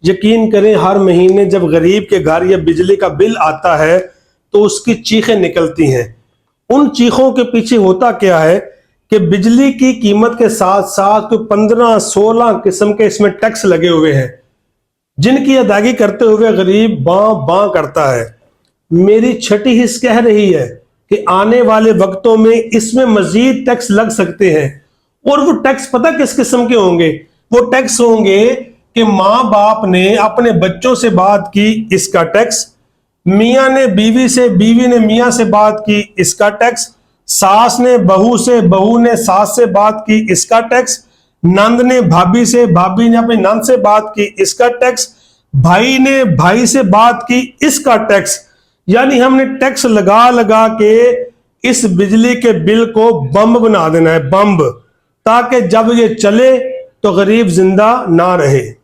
यकीन करें, हर महीने जब गरीब के घर या बिजली का बिल आता है तो उसकी चीखें निकलती हैं। उन चीखों के पीछे होता क्या है कि बिजली की कीमत के साथ साथ 15-16 किस्म के इसमें टैक्स लगे हुए हैं, जिनकी अदायगी करते हुए गरीब बां बां करता है। मेरी छठी हिस्स कह रही है कि आने वाले वक्तों में इसमें मजीद टैक्स लग सकते हैं। और वो टैक्स पता किस किस्म के होंगे? वो टैक्स होंगे कि माँ बाप ने अपने बच्चों से बात की, इसका टैक्स, मियाँ ने बीवी से, बीवी ने मियाँ से बात की, इसका टैक्स, सास ने बहू से, बहू ने सास से बात की, इसका टैक्स, नंद ने भाभी से, भाभी ने अपनी नंद से बात की, इसका टैक्स, भाई ने भाई से बात की, इसका टैक्स। यानी हमने टैक्स लगा लगा के इस बिजली के बिल को बम बना देना है, बम, ताकि जब ये चले तो गरीब जिंदा ना रहे।